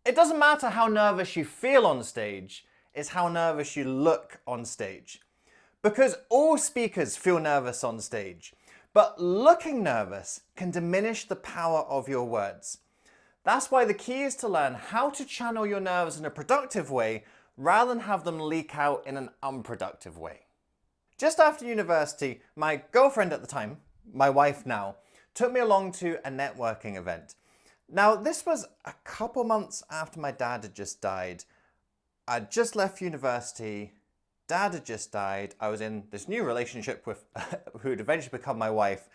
It doesn't matter how nervous you feel on stage, it's how nervous you look on stage. Because all speakers feel nervous on stage, but looking nervous can diminish the power of your words. That's why the key is to learn how to channel your nerves in a productive way rather than have them leak out in an unproductive way. Just after university, my girlfriend at the time, my wife now, took me along to a networking event. Now, this was a couple months after my dad had just died. I'd just left university, dad had just died, I was in this new relationship with who would eventually become my wife,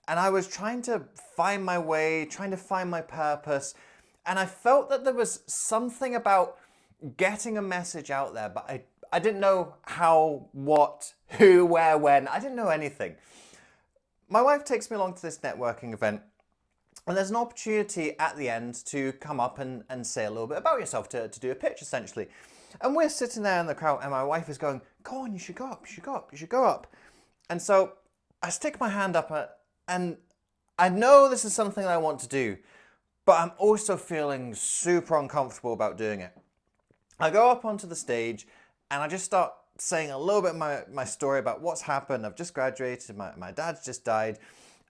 and I was trying to find my way, trying to find my purpose, and I felt that there was something about getting a message out there, but I didn't know how, what, who, where, when. I didn't know anything. My wife takes me along to this networking event, and there's an opportunity at the end to come up and say a little bit about yourself, to do a pitch essentially. And we're sitting there in the crowd, and my wife is going, go on, you should go up, you should go up, you should go up. And so I stick my hand up, and I know this is something I want to do, but I'm also feeling super uncomfortable about doing it. I go up onto the stage, and I just start saying a little bit of my story about what's happened. I've just graduated, my dad's just died,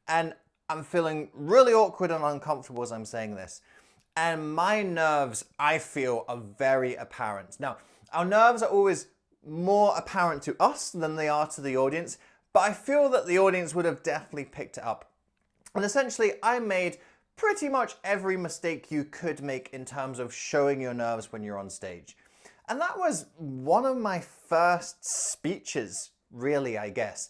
and I'm feeling really awkward and uncomfortable as I'm saying this. And my nerves, I feel, are very apparent. Now, our nerves are always more apparent to us than they are to the audience, but I feel that the audience would have definitely picked it up. And essentially, I made pretty much every mistake you could make in terms of showing your nerves when you're on stage. And that was one of my first speeches, really, I guess.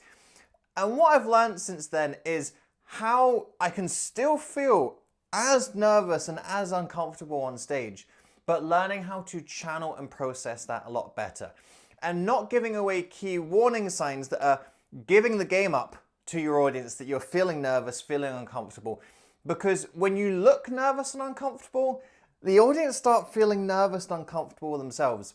And what I've learned since then is how I can still feel as nervous and as uncomfortable on stage, but learning how to channel and process that a lot better. And not giving away key warning signs that are giving the game up to your audience that you're feeling nervous, feeling uncomfortable. Because when you look nervous and uncomfortable, the audience start feeling nervous and uncomfortable themselves.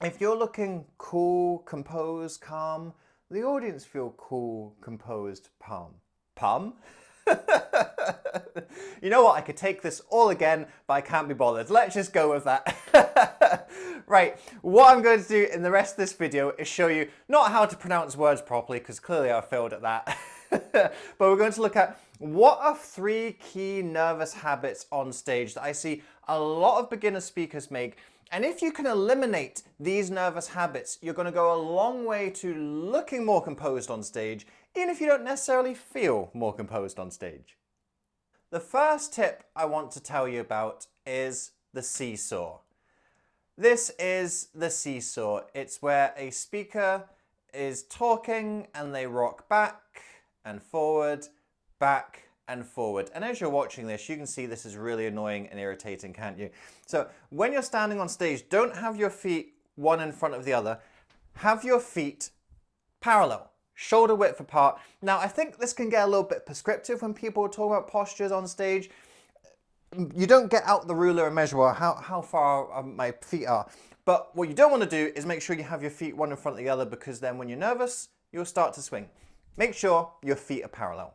If you're looking cool, composed, calm, the audience feel cool, composed, calm. You know what, I could take this all again, but I can't be bothered. Let's just go with that. Right, what I'm going to do in the rest of this video is show you not how to pronounce words properly, because clearly I failed at that, but we're going to look at what are 3 key nervous habits on stage that I see a lot of beginner speakers make. And if you can eliminate these nervous habits, you're going to go a long way to looking more composed on stage, even if you don't necessarily feel more composed on stage. The first tip I want to tell you about is the seesaw. This is the seesaw. It's where a speaker is talking and they rock back and forward, back and forward. And as you're watching this, you can see this is really annoying and irritating, can't you? So when you're standing on stage, don't have your feet one in front of the other. Have your feet parallel, shoulder width apart. Now, I think this can get a little bit prescriptive when people talk about postures on stage. You don't get out the ruler and measure how far my feet are. But what you don't want to do is make sure you have your feet one in front of the other, because then when you're nervous, you'll start to swing. Make sure your feet are parallel.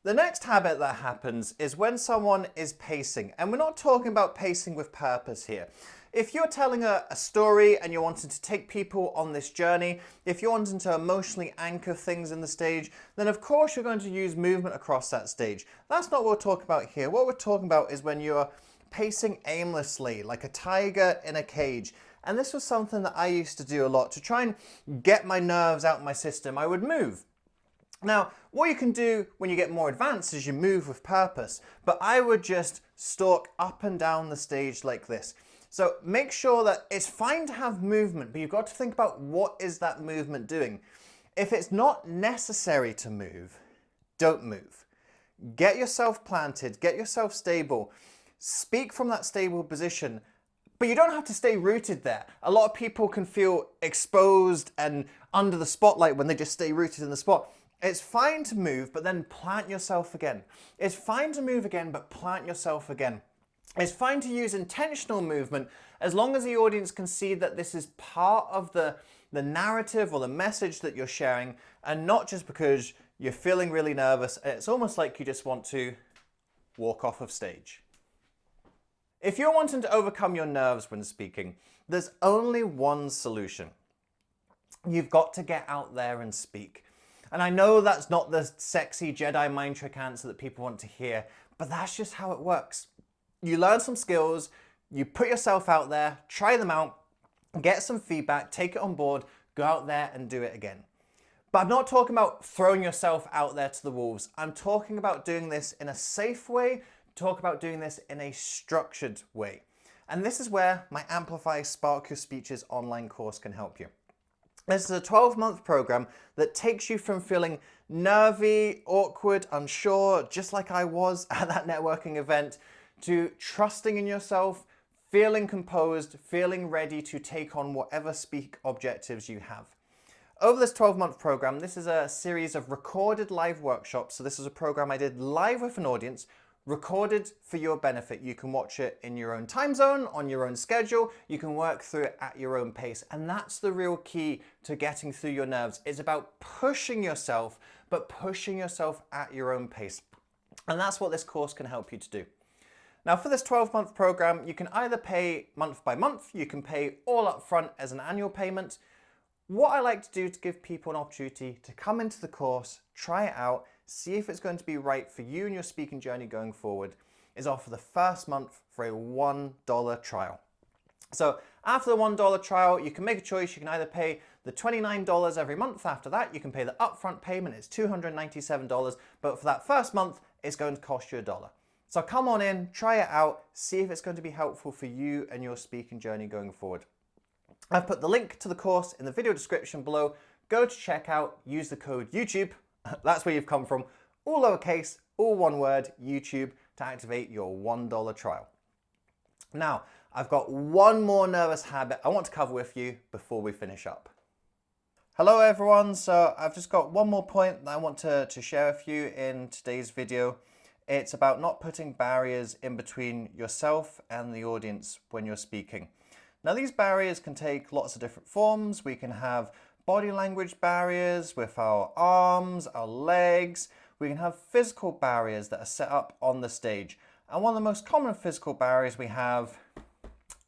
The next habit that happens is when someone is pacing, and we're not talking about pacing with purpose here. If you're telling a story and you're wanting to take people on this journey, if you're wanting to emotionally anchor things in the stage, then of course you're going to use movement across that stage. That's not what we're talking about here. What we're talking about is when you're pacing aimlessly, like a tiger in a cage. And this was something that I used to do a lot to try and get my nerves out of my system. I would move. Now, what you can do when you get more advanced is you move with purpose, but I would just stalk up and down the stage like this. So make sure that it's fine to have movement, but you've got to think about what is that movement doing. If it's not necessary to move, don't move. Get yourself planted, get yourself stable, speak from that stable position, but you don't have to stay rooted there. A lot of people can feel exposed and under the spotlight when they just stay rooted in the spot. It's fine to move, but then plant yourself again. It's fine to move again, but plant yourself again. It's fine to use intentional movement as long as the audience can see that this is part of the narrative or the message that you're sharing, and not just because you're feeling really nervous. It's almost like you just want to walk off of stage. If you're wanting to overcome your nerves when speaking, there's only one solution. You've got to get out there and speak. And I know that's not the sexy Jedi mind trick answer that people want to hear, but that's just how it works. You learn some skills, you put yourself out there, try them out, get some feedback, take it on board, go out there and do it again. But I'm not talking about throwing yourself out there to the wolves. I'm talking about doing this in a safe way, talk about doing this in a structured way. And this is where my Amplify Spark Your Speeches online course can help you. This is a 12-month program that takes you from feeling nervy, awkward, unsure, just like I was at that networking event, to trusting in yourself, feeling composed, feeling ready to take on whatever speak objectives you have. Over this 12-month program, this is a series of recorded live workshops. So this is a program I did live with an audience, recorded for your benefit. You can watch it in your own time zone, on your own schedule. You can work through it at your own pace. And that's the real key to getting through your nerves. It's about pushing yourself, but pushing yourself at your own pace. And that's what this course can help you to do. Now for this 12-month program, you can either pay month by month, you can pay all up front as an annual payment. What I like to do to give people an opportunity to come into the course, try it out, see if it's going to be right for you and your speaking journey going forward, is offer the first month for a $1 trial. So after the $1 trial, you can make a choice. You can either pay the $29 every month. After that, you can pay the upfront payment. It's $297, but for that first month, it's going to cost you $1. So come on in, try it out, see if it's going to be helpful for you and your speaking journey going forward. I've put the link to the course in the video description below. Go to checkout, use the code YouTube. That's where you've come from. All lowercase, all one word, YouTube, to activate your $1 trial. Now, I've got one more nervous habit I want to cover with you before we finish up. Hello everyone, so I've just got one more point that I want to share with you in today's video. It's about not putting barriers in between yourself and the audience when you're speaking. Now these barriers can take lots of different forms. We can have body language barriers with our arms, our legs. We can have physical barriers that are set up on the stage. And one of the most common physical barriers we have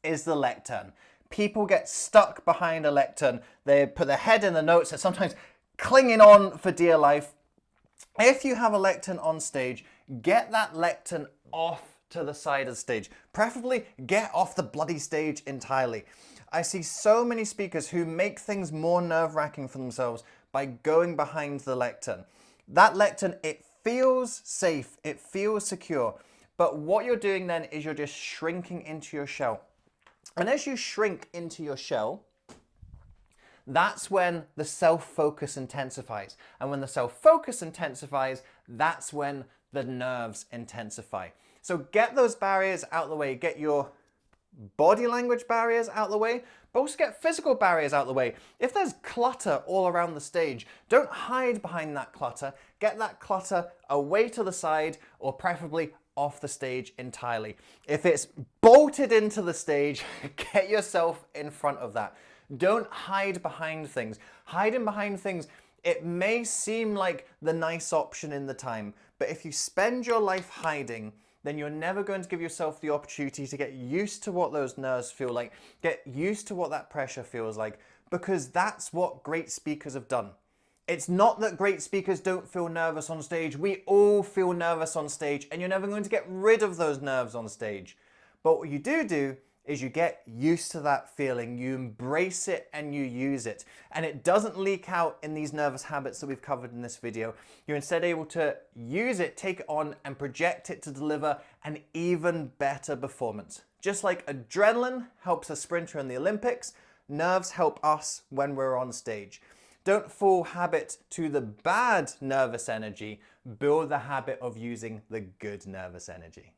is the lectern. People get stuck behind a lectern. They put their head in the notes. They're sometimes clinging on for dear life. If you have a lectern on stage, get that lectern off to the side of the stage. Preferably get off the bloody stage entirely. I see so many speakers who make things more nerve-wracking for themselves by going behind the lectern. That lectern, it feels safe, it feels secure, but what you're doing then is you're just shrinking into your shell. And as you shrink into your shell, that's when the self-focus intensifies. And when the self-focus intensifies, that's when the nerves intensify. So get those barriers out of the way. Get your body language barriers out of the way, but also get physical barriers out of the way. If there's clutter all around the stage, don't hide behind that clutter. Get that clutter away to the side, or preferably off the stage entirely. If it's bolted into the stage, get yourself in front of that. Don't hide behind things. Hiding behind things, it may seem like the nice option in the time, but if you spend your life hiding, then you're never going to give yourself the opportunity to get used to what those nerves feel like, get used to what that pressure feels like, because that's what great speakers have done. It's not that great speakers don't feel nervous on stage. We all feel nervous on stage, and you're never going to get rid of those nerves on stage. But what you do is you get used to that feeling, you embrace it and you use it. And it doesn't leak out in these nervous habits that we've covered in this video. You're instead able to use it, take it on, and project it to deliver an even better performance. Just like adrenaline helps a sprinter in the Olympics, nerves help us when we're on stage. Don't fall habit to the bad nervous energy, build the habit of using the good nervous energy.